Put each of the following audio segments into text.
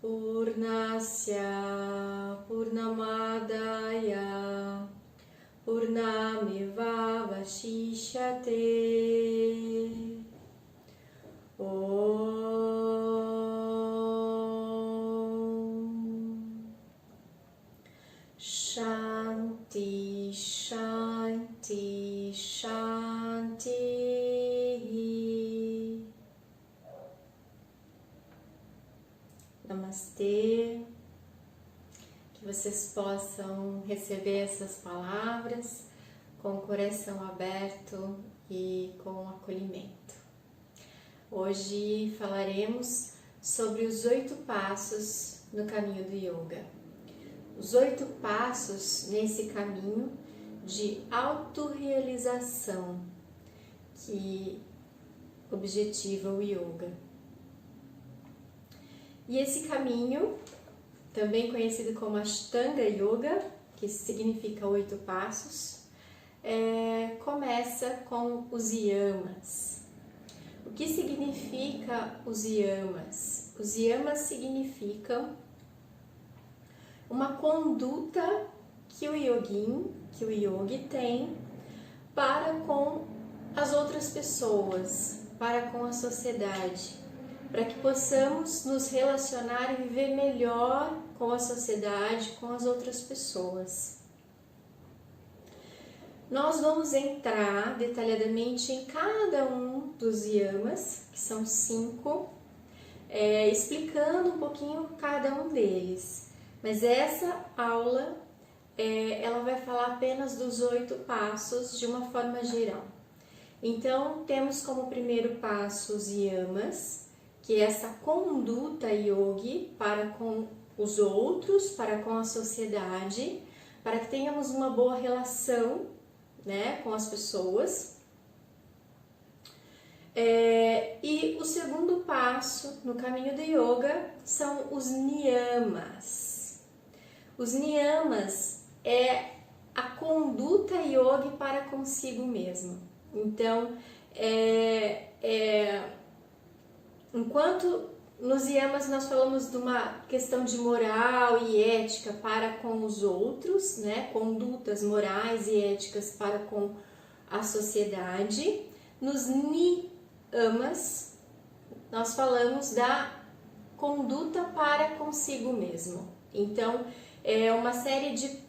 Purnasya Purnamadaya Purnameva Vashishyate. Shanti, Shanti, Shanti. Namastê. Que vocês possam receber essas palavras com o coração aberto e com acolhimento. Hoje falaremos sobre os 8 passos no caminho do yoga. Os 8 passos nesse caminho de autorrealização que objetiva o yoga. E esse caminho, também conhecido como Ashtanga Yoga, que significa 8 passos, começa com os yamas. O que significa os yamas? Os yamas significam uma conduta que o yogi tem para com as outras pessoas, para com a sociedade, para que possamos nos relacionar e viver melhor com a sociedade, com as outras pessoas. Nós vamos entrar detalhadamente em cada um dos yamas, que são 5, explicando um pouquinho cada um deles. Mas essa aula, ela vai falar apenas dos 8 passos de uma forma geral. Então, temos como primeiro passo os yamas, que é essa conduta yogi para com os outros, para com a sociedade, para que tenhamos uma boa relação, né, com as pessoas. E o segundo passo no caminho do yoga são os niyamas. Os niyamas é a conduta yogi para consigo mesmo. Então, enquanto nos yamas nós falamos de uma questão de moral e ética para com os outros, né? Condutas morais e éticas para com a sociedade, nos niyamas nós falamos da conduta para consigo mesmo. Então, é uma série de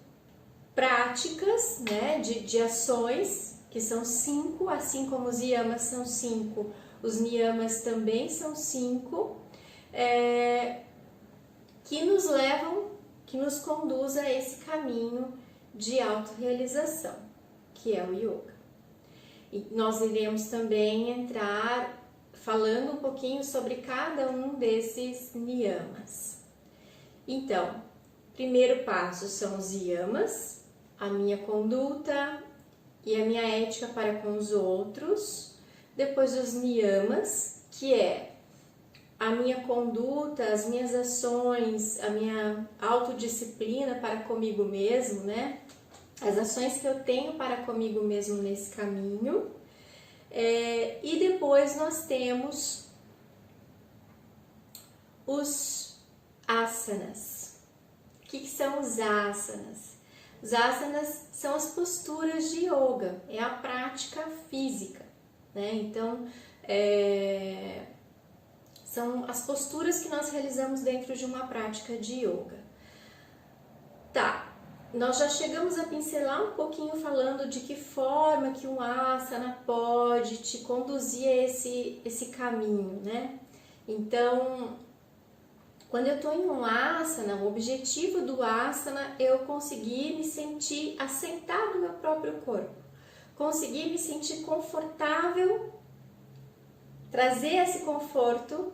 práticas, né, de ações, que são 5, assim como os yamas são 5, os niyamas também são 5, que nos levam, que nos conduz a esse caminho de autorrealização, que é o yoga. E nós iremos também entrar falando um pouquinho sobre cada um desses niyamas. Então, primeiro passo são os yamas, a minha conduta e a minha ética para com os outros. Depois os niyamas, que é a minha conduta, as minhas ações, a minha autodisciplina para comigo mesmo, né? As ações que eu tenho para comigo mesmo nesse caminho. E depois nós temos os asanas. O que são os asanas? Os asanas são as posturas de yoga, é a prática física, né? Então, são as posturas que nós realizamos dentro de uma prática de yoga. Tá, nós já chegamos a pincelar um pouquinho falando de que forma que um asana pode te conduzir a esse caminho, né? Então, quando eu estou em um asana, o objetivo do asana é eu conseguir me sentir assentado no meu próprio corpo, conseguir me sentir confortável, trazer esse conforto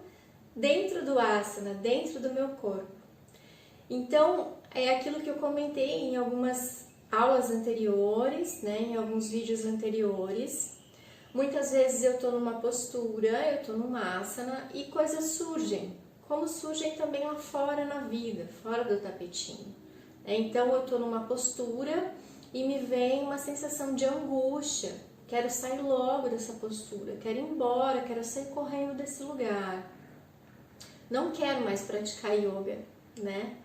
dentro do asana, dentro do meu corpo. Então, é aquilo que eu comentei em algumas aulas anteriores, né, em alguns vídeos anteriores. Muitas vezes eu estou numa postura, eu estou num asana e coisas surgem, como surgem também lá fora na vida, fora do tapetinho. Então eu estou numa postura e me vem uma sensação de angústia, quero sair logo dessa postura, quero ir embora, quero sair correndo desse lugar. não quero mais praticar yoga, né?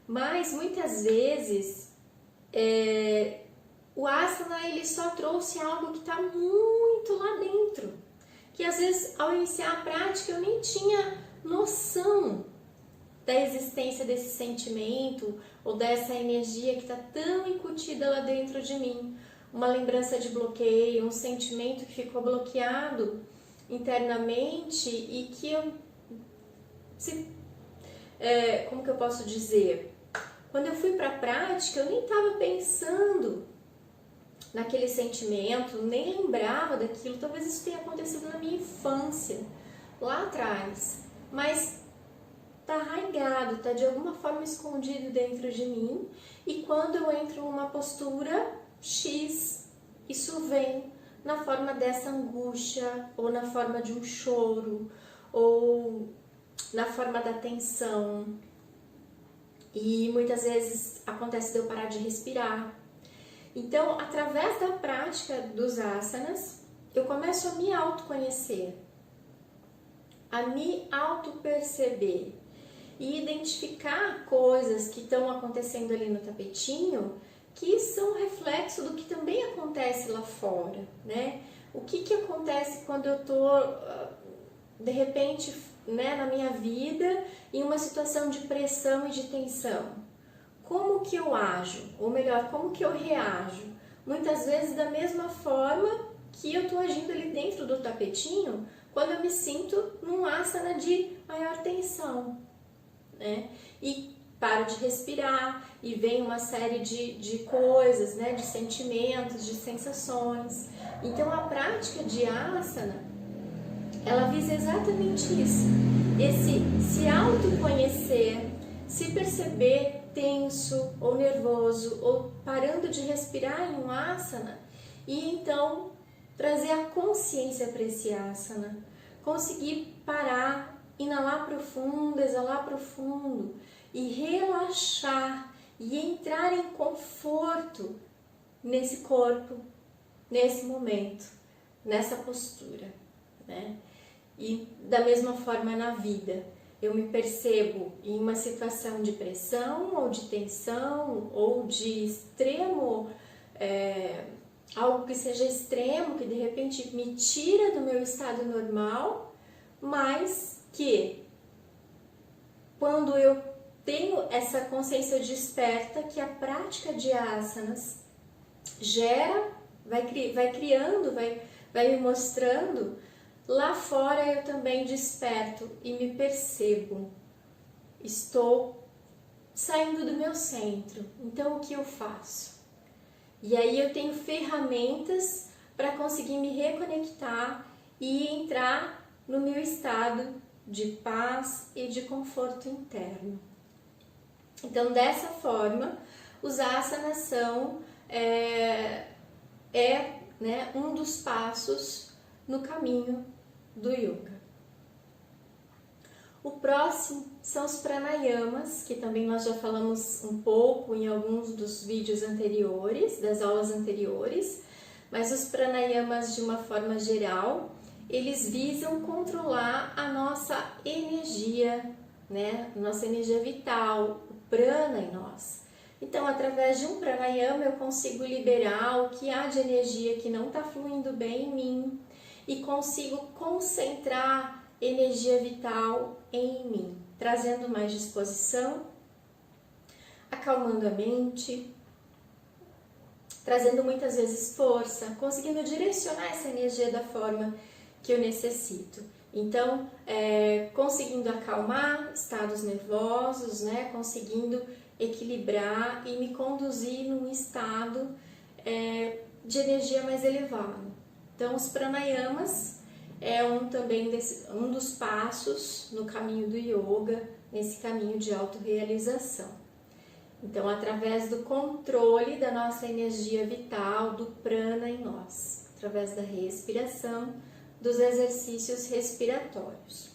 Mas muitas vezes o asana ele só trouxe algo que está muito lá dentro, que às vezes ao iniciar a prática eu nem tinha noção da existência desse sentimento ou dessa energia que está tão incutida lá dentro de mim. Uma lembrança de bloqueio, um sentimento que ficou bloqueado internamente e que eu... como que eu posso dizer? Quando eu fui para a prática, eu nem estava pensando naquele sentimento, nem lembrava daquilo. Talvez isso tenha acontecido na minha infância, lá atrás. Mas tá arraigado, tá de alguma forma escondido dentro de mim. E quando eu entro numa postura X, isso vem na forma dessa angústia, ou na forma de um choro, ou na forma da tensão. E muitas vezes acontece de eu parar de respirar. Então, através da prática dos asanas, eu começo a me autoconhecer, a me auto-perceber e identificar coisas que estão acontecendo ali no tapetinho que são reflexo do que também acontece lá fora, né? O que acontece quando eu tô, de repente, né, na minha vida, em uma situação de pressão e de tensão? Como que eu ajo? Ou melhor, como que eu reajo? Muitas vezes da mesma forma que eu tô agindo ali dentro do tapetinho, quando eu me sinto num asana de maior tensão, né? E paro de respirar e vem uma série de coisas, né? De sentimentos, de sensações. Então a prática de asana, ela visa exatamente isso. Esse se autoconhecer, se perceber tenso ou nervoso ou parando de respirar em um asana e então trazer a consciência para esse asana, conseguir parar, inalar profundo, exalar profundo e relaxar e entrar em conforto nesse corpo, nesse momento, nessa postura, né? E da mesma forma na vida, eu me percebo em uma situação de pressão ou de tensão ou de extremo, algo que seja extremo, que de repente me tira do meu estado normal, mas que quando eu tenho essa consciência desperta que a prática de asanas gera, vai criando, vai me mostrando, lá fora eu também desperto e me percebo. Estou saindo do meu centro. Então o que eu faço? E aí eu tenho ferramentas para conseguir me reconectar e entrar no meu estado de paz e de conforto interno. Então dessa forma, os asanas são né, um dos passos no caminho do yoga. O próximo são os pranayamas, que também nós já falamos um pouco em alguns dos vídeos anteriores, das aulas anteriores, mas os pranayamas de uma forma geral, eles visam controlar a nossa energia, né? Nossa energia vital, o prana em nós. Então, através de um pranayama, eu consigo liberar o que há de energia que não está fluindo bem em mim e consigo concentrar energia vital em mim, trazendo mais disposição, acalmando a mente, trazendo muitas vezes força, conseguindo direcionar essa energia da forma que eu necessito. Então, conseguindo acalmar estados nervosos, né? Conseguindo equilibrar e me conduzir num estado de energia mais elevado. Então, os pranayamas é um dos passos no caminho do yoga, nesse caminho de autorrealização. Então, através do controle da nossa energia vital, do prana em nós, através da respiração, dos exercícios respiratórios.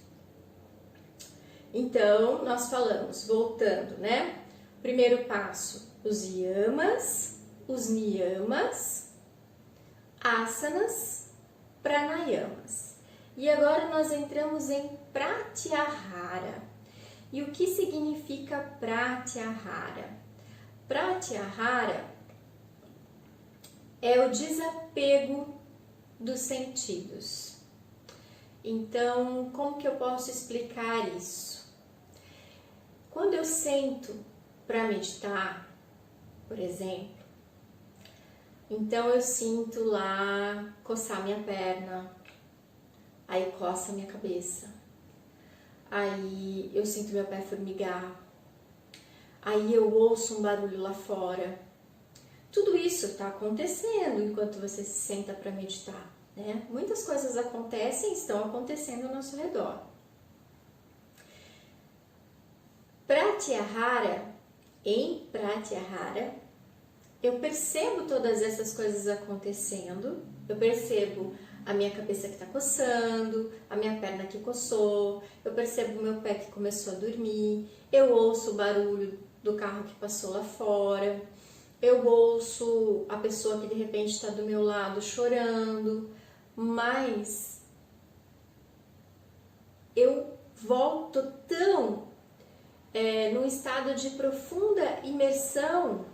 Então, nós falamos, voltando, né? Primeiro passo, os yamas, os niyamas, asanas, pranayamas. E agora nós entramos em Pratyahara. E o que significa Pratyahara? Pratyahara é o desapego dos sentidos. Então, como que eu posso explicar isso? Quando eu sento para meditar, por exemplo, então eu sinto lá coçar minha perna, aí coça minha cabeça, aí eu sinto meu pé formigar, aí eu ouço um barulho lá fora. Tudo isso está acontecendo enquanto você se senta para meditar, né? Muitas coisas acontecem, estão acontecendo ao nosso redor. Em Pratyahara, eu percebo todas essas coisas acontecendo, eu percebo a minha cabeça que está coçando, a minha perna que coçou, eu percebo o meu pé que começou a dormir, eu ouço o barulho do carro que passou lá fora, eu ouço a pessoa que de repente está do meu lado chorando, mas eu volto tão num estado de profunda imersão,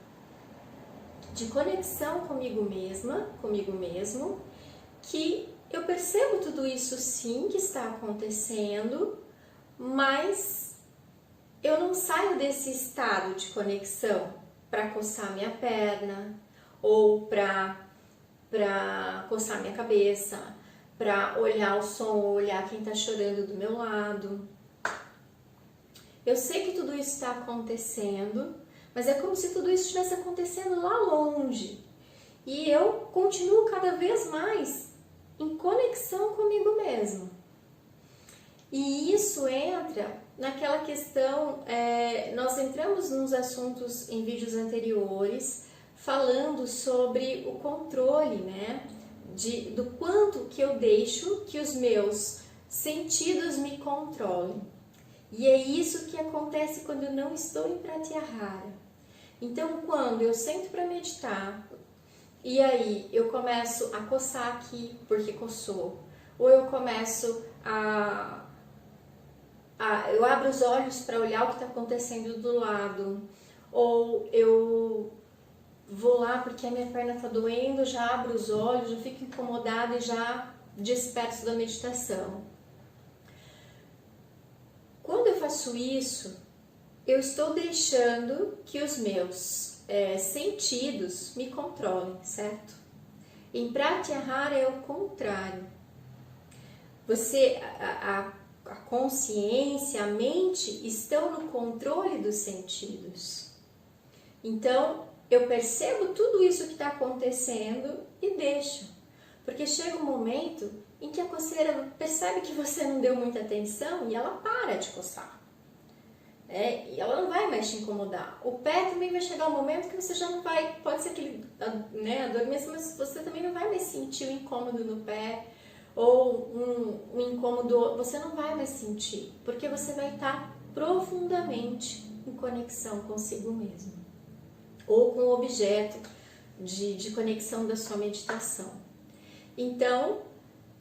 de conexão comigo mesma, comigo mesmo, que eu percebo tudo isso sim que está acontecendo, mas eu não saio desse estado de conexão para coçar minha perna ou para coçar minha cabeça, para olhar o som, olhar quem está chorando do meu lado. Eu sei que tudo isso está acontecendo, mas é como se tudo isso estivesse acontecendo lá longe. E eu continuo cada vez mais em conexão comigo mesmo. E isso entra naquela questão, nós entramos nos assuntos em vídeos anteriores, falando sobre o controle, né? Do quanto que eu deixo que os meus sentidos me controlem. E é isso que acontece quando eu não estou em Pratyahara. Então, quando eu sento para meditar, e aí eu começo a coçar aqui porque coçou, ou eu começo eu abro os olhos para olhar o que está acontecendo do lado, ou eu vou lá porque a minha perna está doendo, já abro os olhos, já fico incomodada e já disperso da meditação. Quando eu faço isso, eu estou deixando que os meus sentidos me controlem, certo? Em Pratyahara é o contrário. A consciência, a mente estão no controle dos sentidos. Então, eu percebo tudo isso que está acontecendo e deixo. Porque chega um momento em que a coceira percebe que você não deu muita atenção e ela para de coçar. E ela não vai mais te incomodar. O pé também vai chegar um momento que você já não vai, pode ser que ele adormeça, mas você também não vai mais sentir o incômodo no pé ou um incômodo, você não vai mais sentir, porque você vai estar profundamente em conexão consigo mesmo ou com o objeto de conexão da sua meditação. Então,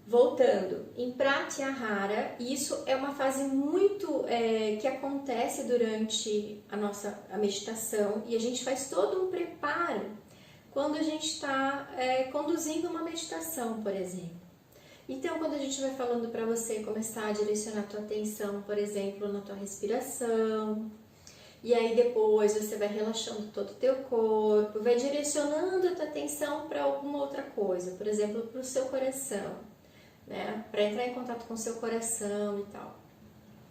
voltando, em Pratyahara, isso é uma fase muito que acontece durante a meditação e a gente faz todo um preparo quando a gente está conduzindo uma meditação, por exemplo. Então, quando a gente vai falando para você começar a direcionar a tua atenção, por exemplo, na tua respiração, e aí depois você vai relaxando todo o teu corpo, vai direcionando a tua atenção para alguma outra coisa, por exemplo, para o seu coração, né? Para entrar em contato com o seu coração e tal.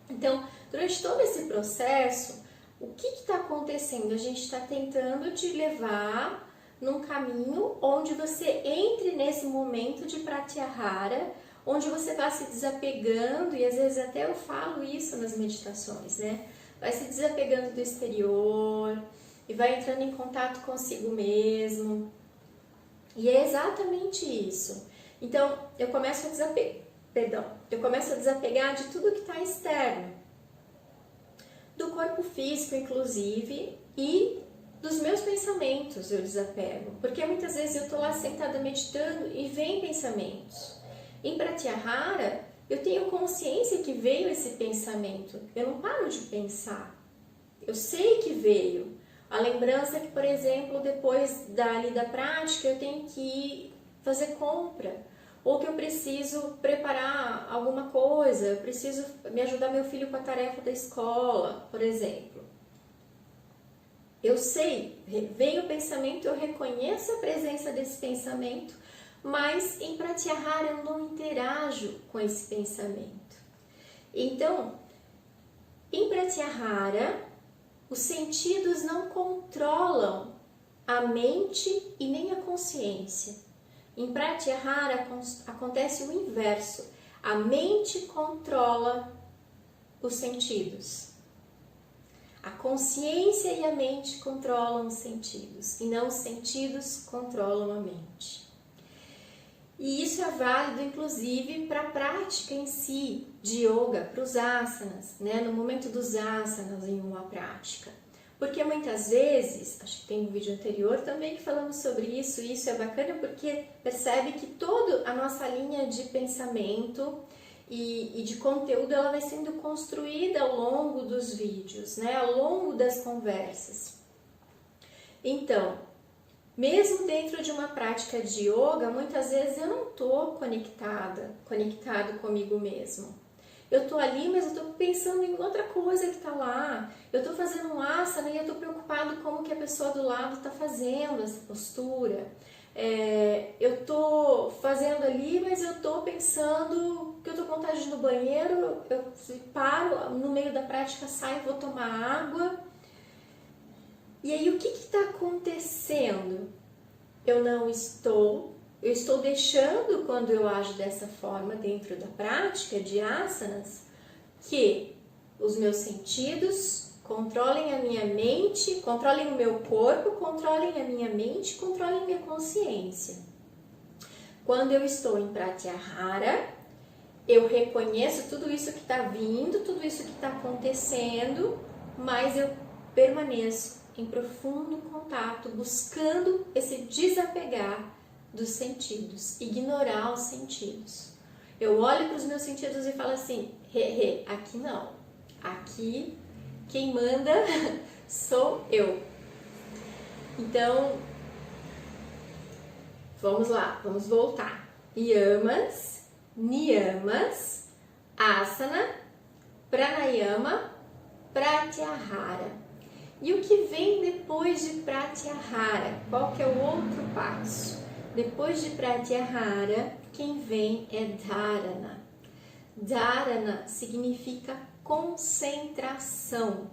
Então, durante todo esse processo, o que está acontecendo? A gente está tentando te levar num caminho onde você entre nesse momento de Pratyahara, onde você vai se desapegando, e às vezes até eu falo isso nas meditações, né? Vai se desapegando do exterior e vai entrando em contato consigo mesmo. E é exatamente isso. Então, eu começo a desapegar de tudo que está externo, do corpo físico, inclusive, e dos meus pensamentos eu desapego, porque muitas vezes eu estou lá sentada meditando e vem pensamentos. Em Pratyahara, eu tenho consciência que veio esse pensamento, eu não paro de pensar, eu sei que veio. A lembrança é que, por exemplo, depois da prática eu tenho que ir fazer compra, ou que eu preciso preparar alguma coisa, eu preciso me ajudar meu filho com a tarefa da escola, por exemplo. Eu sei, vem o pensamento, eu reconheço a presença desse pensamento, mas em Pratyahara eu não interajo com esse pensamento. Então, em Pratyahara, os sentidos não controlam a mente e nem a consciência. Em Pratyahara acontece o inverso. A mente controla os sentidos. A consciência e a mente controlam os sentidos, e não os sentidos controlam a mente. E isso é válido, inclusive, para a prática em si de yoga, para os asanas, né? No momento dos asanas em uma prática. Porque muitas vezes, acho que tem um vídeo anterior também que falamos sobre isso, e isso é bacana porque percebe que toda a nossa linha de pensamento e de conteúdo, ela vai sendo construída ao longo dos vídeos, né? Ao longo das conversas. Então, mesmo dentro de uma prática de yoga, muitas vezes eu não estou conectado comigo mesmo. Eu estou ali, mas eu estou pensando em outra coisa que está lá. Eu estou fazendo um asana e eu estou preocupado como que a pessoa do lado está fazendo essa postura. Eu estou fazendo ali, mas eu estou pensando que eu estou com vontade de ir no banheiro, eu paro, no meio da prática saio, vou tomar água. E aí, o que está acontecendo? Eu estou deixando, quando eu ajo dessa forma dentro da prática de asanas, que os meus sentidos controlem a minha mente, controlem o meu corpo, controlem a minha mente, controlem a minha consciência. Quando eu estou em Pratyahara, eu reconheço tudo isso que está vindo, tudo isso que está acontecendo, mas eu permaneço em profundo contato, buscando esse desapegar dos sentidos, ignorar os sentidos. Eu olho para os meus sentidos e falo assim, aqui não, aqui quem manda sou eu. Então, vamos lá, vamos voltar. Yamas, niyamas, asana, pranayama, pratyahara. E o que vem depois de Pratyahara? Qual que é o outro passo? Depois de Pratyahara, quem vem é Dharana. Dharana significa concentração.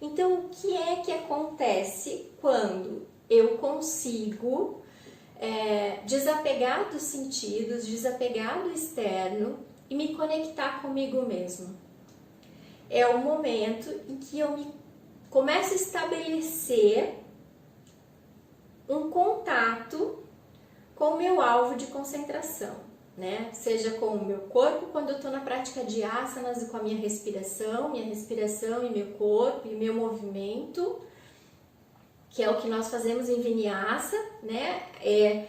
Então, o que é que acontece quando eu consigo desapegar dos sentidos, desapegar do externo e me conectar comigo mesmo? É o momento em que eu começo a estabelecer um contato com o meu alvo de concentração, né? Seja com o meu corpo, quando eu estou na prática de asanas, e com a minha respiração e meu corpo e meu movimento, que é o que nós fazemos em Vinyasa, né? É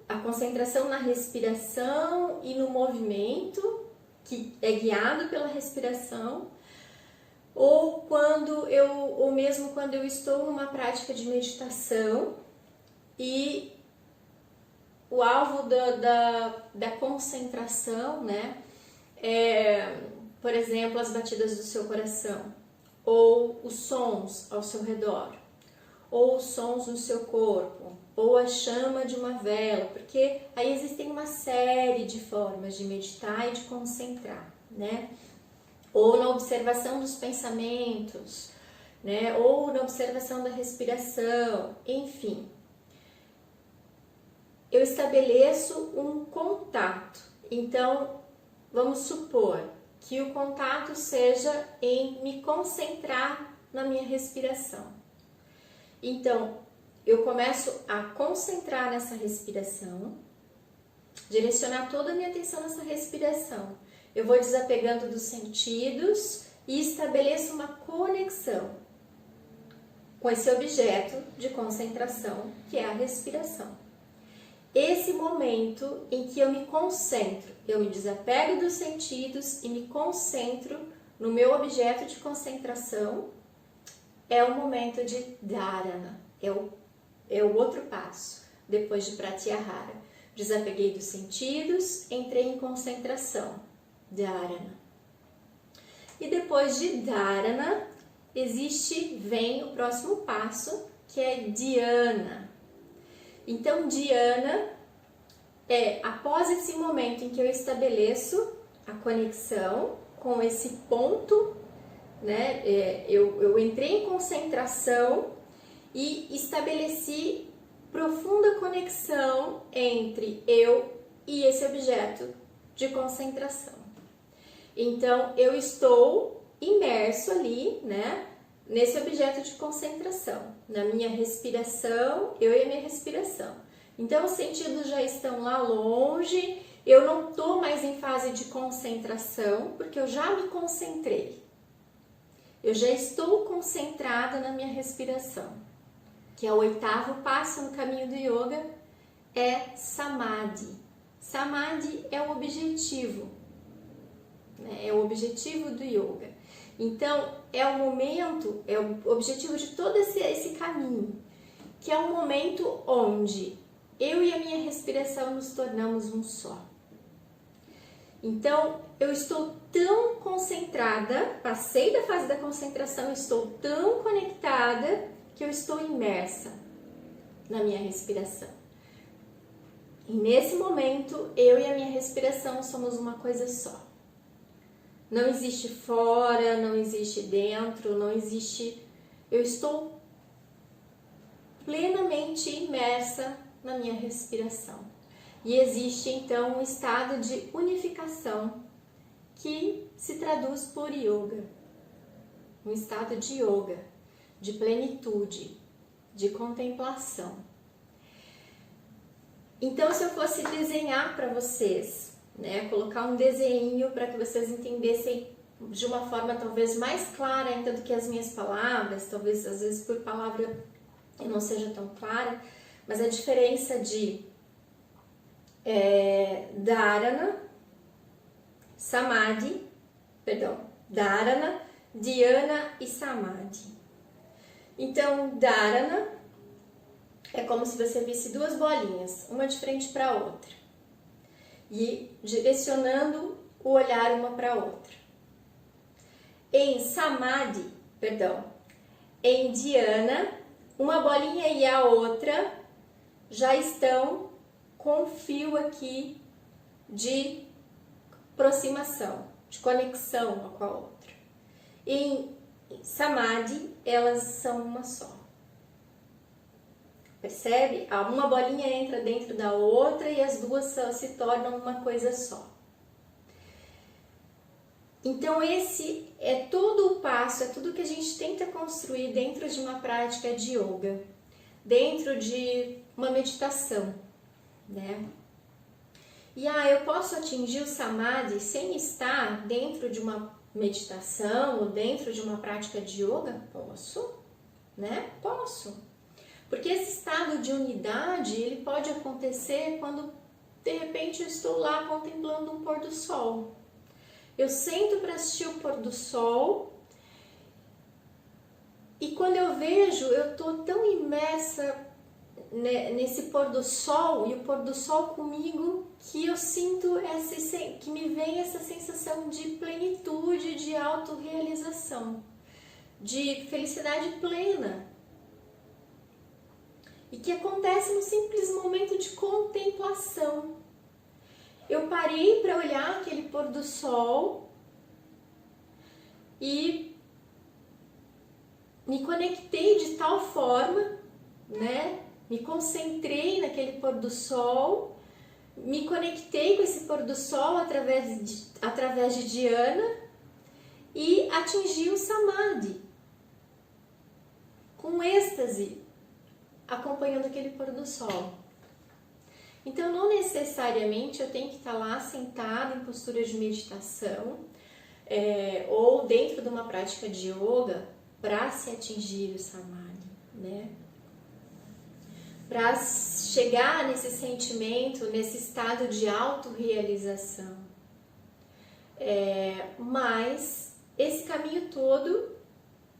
a concentração na respiração e no movimento, que é guiado pela respiração. Ou mesmo quando eu estou numa prática de meditação e o alvo da concentração, né, por exemplo, as batidas do seu coração, ou os sons ao seu redor, ou os sons no seu corpo, ou a chama de uma vela, porque aí existem uma série de formas de meditar e de concentrar, né? Ou na observação dos pensamentos, né? Ou na observação da respiração, enfim. Eu estabeleço um contato. Então, vamos supor que o contato seja em me concentrar na minha respiração. Então, eu começo a concentrar nessa respiração, direcionar toda a minha atenção nessa respiração. Eu vou desapegando dos sentidos e estabeleço uma conexão com esse objeto de concentração, que é a respiração. esse momento em que eu me concentro, eu me desapego dos sentidos e me concentro no meu objeto de concentração, é o momento de dharana, é o outro passo, depois de pratyahara. Desapeguei dos sentidos, entrei em concentração, dharana. E depois de dharana, vem o próximo passo, que é dhyana. Então, dhyana é após esse momento em que eu estabeleço a conexão com esse ponto, né? Eu entrei em concentração e estabeleci profunda conexão entre eu e esse objeto de concentração. Então, eu estou imerso ali, né? Nesse objeto de concentração, na minha respiração, eu e a minha respiração. Então, os sentidos já estão lá longe, eu não estou mais em fase de concentração, porque eu já me concentrei. Eu já estou concentrada na minha respiração, que é o 8º passo no caminho do yoga, é samadhi. Samadhi é o objetivo, né? É o objetivo do yoga. Então, é o momento, é o objetivo de todo esse caminho, que é o momento onde eu e a minha respiração nos tornamos um só. Então, eu estou tão concentrada, passei da fase da concentração, estou tão conectada que eu estou imersa na minha respiração. E nesse momento, eu e a minha respiração somos uma coisa só. Não existe fora, não existe dentro, não existe... Eu estou plenamente imersa na minha respiração. E existe, então, um estado de unificação que se traduz por yoga. Um estado de yoga, de plenitude, de contemplação. Então, se eu fosse desenhar para vocês, né, colocar um desenho para que vocês entendessem de uma forma talvez mais clara ainda do que as minhas palavras, talvez às vezes por palavra eu não seja tão clara, mas a diferença de dharana, dharana, dhyana e samadhi. Então, dharana é como se você visse duas bolinhas, uma de frente para a outra, e direcionando o olhar uma para a outra. Em dhyana, uma bolinha e a outra já estão com um fio aqui de aproximação, de conexão uma com a outra. Em samadhi, elas são uma só. Percebe? Uma bolinha entra dentro da outra e as duas se tornam uma coisa só. Então esse é todo o passo, é tudo que a gente tenta construir dentro de uma prática de yoga, dentro de uma meditação, né? E eu posso atingir o samadhi sem estar dentro de uma meditação ou dentro de uma prática de yoga? Posso, né? Posso. Porque esse estado de unidade, ele pode acontecer quando, de repente, eu estou lá contemplando um pôr do sol. Eu sento para assistir o pôr do sol e quando eu vejo, eu estou tão imersa nesse pôr do sol e o pôr do sol comigo que eu sinto que me vem essa sensação de plenitude, de autorrealização, de felicidade plena. E que acontece no simples momento de contemplação. Eu parei para olhar aquele pôr do sol e me conectei de tal forma, né? Me concentrei naquele pôr do sol, me conectei com esse pôr do sol através de dhyana e atingi o samadhi, com êxtase, acompanhando aquele pôr do sol. Então, não necessariamente eu tenho que estar lá sentada em postura de meditação ou dentro de uma prática de yoga para se atingir o samadhi, né? para chegar nesse sentimento, nesse estado de autorrealização. Mas esse caminho todo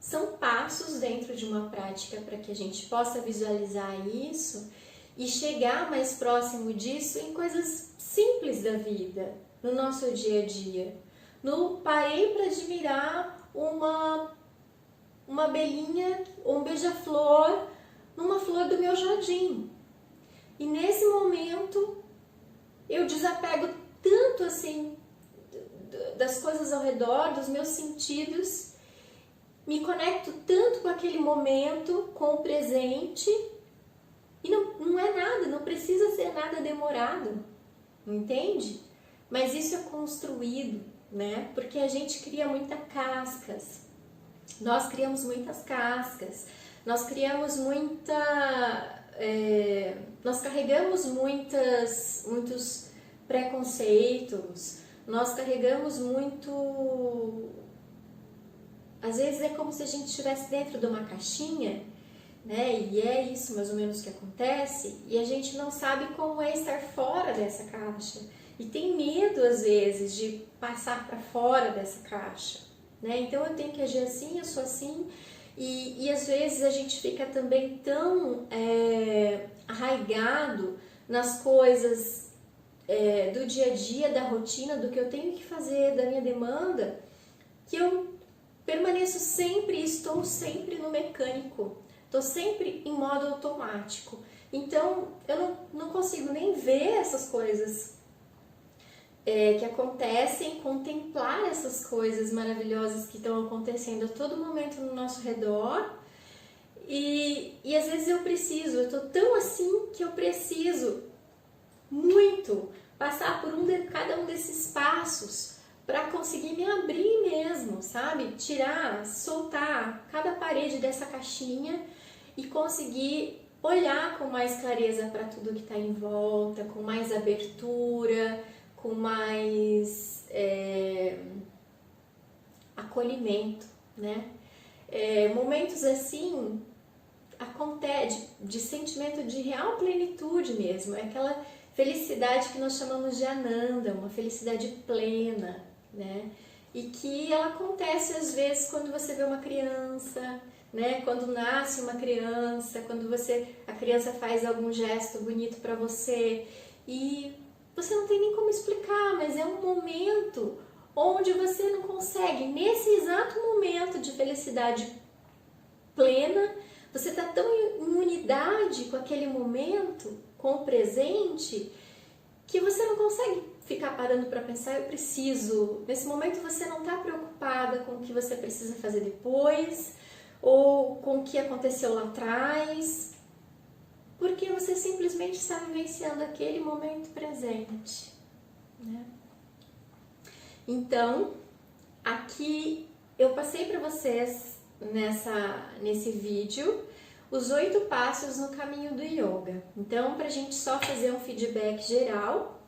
são passos dentro de uma prática para que a gente possa visualizar isso e chegar mais próximo disso em coisas simples da vida, no nosso dia a dia. No parei para admirar uma abelhinha ou um beija-flor numa flor do meu jardim. E nesse momento eu desapego tanto assim das coisas ao redor, dos meus sentidos, me conecto tanto com aquele momento, com o presente, e não é nada, não precisa ser nada demorado, entende? Mas isso é construído, né? Porque a gente cria muitas cascas, nós criamos muitas cascas, nós criamos nós carregamos muitos preconceitos, nós carregamos muito. Às vezes é como se a gente estivesse dentro de uma caixinha, né? E é isso mais ou menos que acontece, e a gente não sabe como é estar fora dessa caixa. E tem medo, às vezes, de passar para fora dessa caixa, né? Então eu tenho que agir assim, eu sou assim, e às vezes a gente fica também tão arraigado nas coisas do dia a dia, da rotina, do que eu tenho que fazer, da minha demanda, que eu permaneço sempre, estou sempre no mecânico, estou sempre em modo automático. Então eu não consigo nem ver essas coisas que acontecem, contemplar essas coisas maravilhosas que estão acontecendo a todo momento no nosso redor. E às vezes eu estou tão assim que eu preciso muito passar por cada um desses passos para conseguir me abrir mesmo, sabe? Tirar, soltar cada parede dessa caixinha e conseguir olhar com mais clareza para tudo que está em volta, com mais abertura, com mais acolhimento, né? Momentos assim acontece de sentimento de real plenitude mesmo, é aquela felicidade que nós chamamos de Ananda, uma felicidade plena, né? E que ela acontece às vezes quando você vê uma criança, né? Quando nasce uma criança, quando a criança faz algum gesto bonito para você e você não tem nem como explicar, mas é um momento onde você não consegue, nesse exato momento de felicidade plena, você está tão em unidade com aquele momento, com o presente, que você não consegue ficar parando para pensar, eu preciso. Nesse momento você não está preocupada com o que você precisa fazer depois, ou com o que aconteceu lá atrás, porque você simplesmente está vivenciando aquele momento presente, né? Então, aqui eu passei para vocês nesse vídeo os 8 passos no caminho do yoga. Então, para a gente só fazer um feedback geral,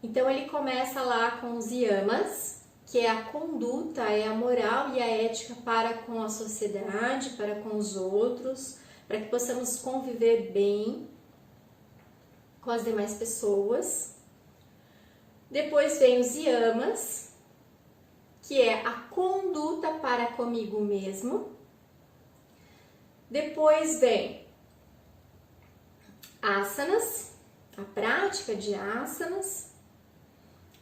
então ele começa lá com os yamas, que é a conduta, é a moral e a ética para com a sociedade, para com os outros, para que possamos conviver bem com as demais pessoas. Depois vem os yamas, que é a conduta para comigo mesmo. Depois vem asanas, a prática de asanas.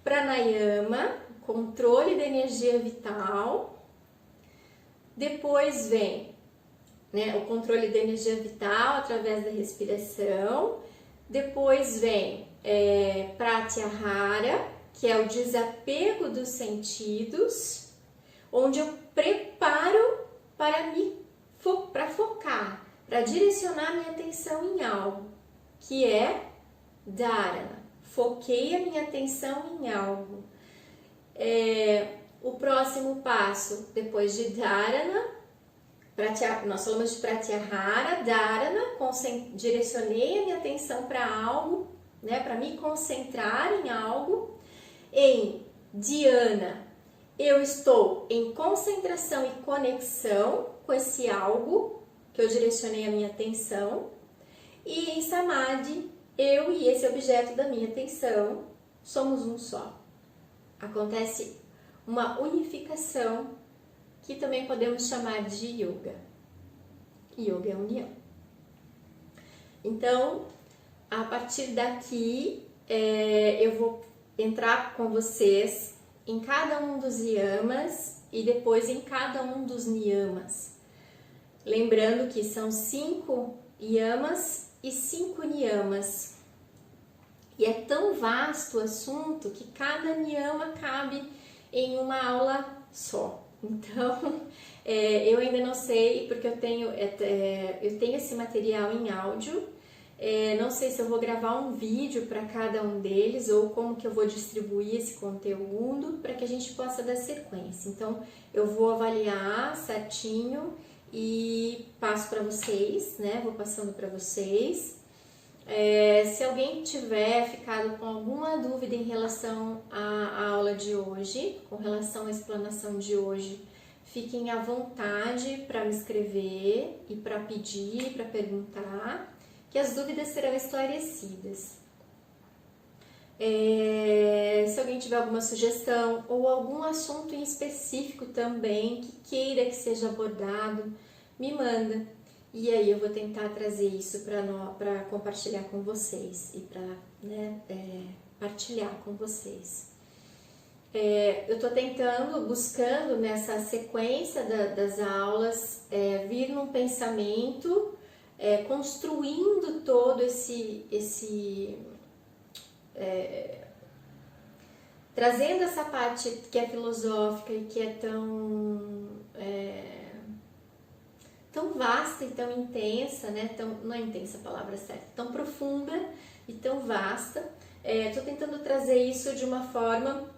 Pranayama, controle da energia vital. Depois vem o controle da energia vital através da respiração. Depois vem Pratyahara, que é o desapego dos sentidos, onde eu preparo para focar, para direcionar minha atenção em algo, que é Dharana. Foquei a minha atenção em algo. O próximo passo, depois de Dharana, nós falamos de Pratyahara, Dharana, direcionei a minha atenção para algo, né, para me concentrar em algo. Em Dhyana, eu estou em concentração e conexão com esse algo que eu direcionei a minha atenção. E em Samadhi, eu e esse objeto da minha atenção somos um só. Acontece uma unificação que também podemos chamar de yoga. Yoga é união. Então, a partir daqui, eu vou entrar com vocês em cada um dos yamas e depois em cada um dos niyamas. Lembrando que são 5 yamas e 5 niyamas. E é tão vasto o assunto que cada niyama cabe em uma aula só. Então, eu ainda não sei, porque eu tenho esse material em áudio. Não sei se eu vou gravar um vídeo para cada um deles ou como que eu vou distribuir esse conteúdo para que a gente possa dar sequência. Então, eu vou avaliar certinho e passo para vocês, né? Vou passando para vocês. Se alguém tiver ficado com alguma dúvida em relação à aula de hoje, com relação à explanação de hoje, fiquem à vontade para me escrever e para pedir, para perguntar, que as dúvidas serão esclarecidas. Se alguém tiver alguma sugestão ou algum assunto em específico também que queira que seja abordado, me manda. E aí eu vou tentar trazer isso para compartilhar com vocês e para partilhar com vocês. Eu estou buscando nessa sequência das aulas, vir num pensamento, construindo todo trazendo essa parte que é filosófica e que é tão vasta e tão intensa, né? Não é intensa a palavra certa, tão profunda e tão vasta. Estou tentando trazer isso de uma forma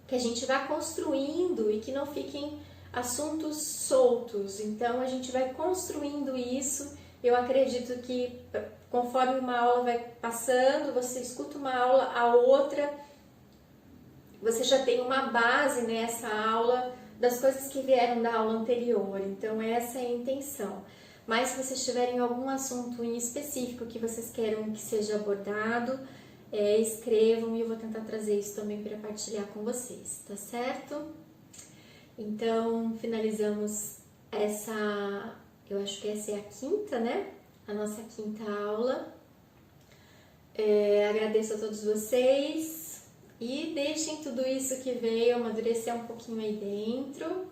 que a gente vá construindo e que não fiquem assuntos soltos. Então, a gente vai construindo isso. Eu acredito que conforme uma aula vai passando, você escuta uma aula, a outra, você já tem uma base nessa aula das coisas que vieram da aula anterior. Então, essa é a intenção. Mas se vocês tiverem algum assunto em específico que vocês queiram que seja abordado, escrevam e eu vou tentar trazer isso também para partilhar com vocês, tá certo? Então, finalizamos eu acho que essa é a quinta, né? A nossa quinta aula. Agradeço a todos vocês. E deixem tudo isso que veio amadurecer um pouquinho aí dentro,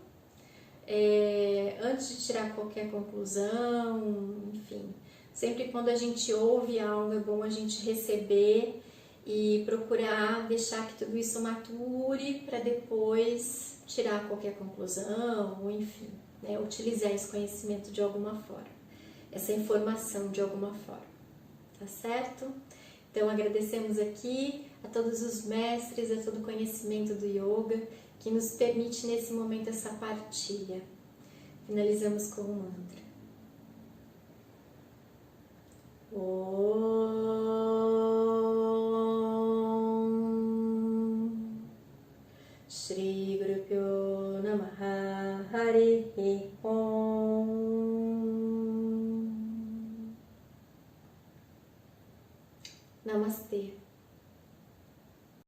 antes de tirar qualquer conclusão, enfim. Sempre quando a gente ouve algo, é bom a gente receber e procurar deixar que tudo isso mature para depois tirar qualquer conclusão, ou enfim, né, utilizar esse conhecimento de alguma forma, essa informação de alguma forma, tá certo? Então, agradecemos aqui a todos os mestres, a todo o conhecimento do yoga que nos permite nesse momento essa partilha. Finalizamos com o mantra. Om Shri Guru Pyo Namaha Harihi Om. Namastê.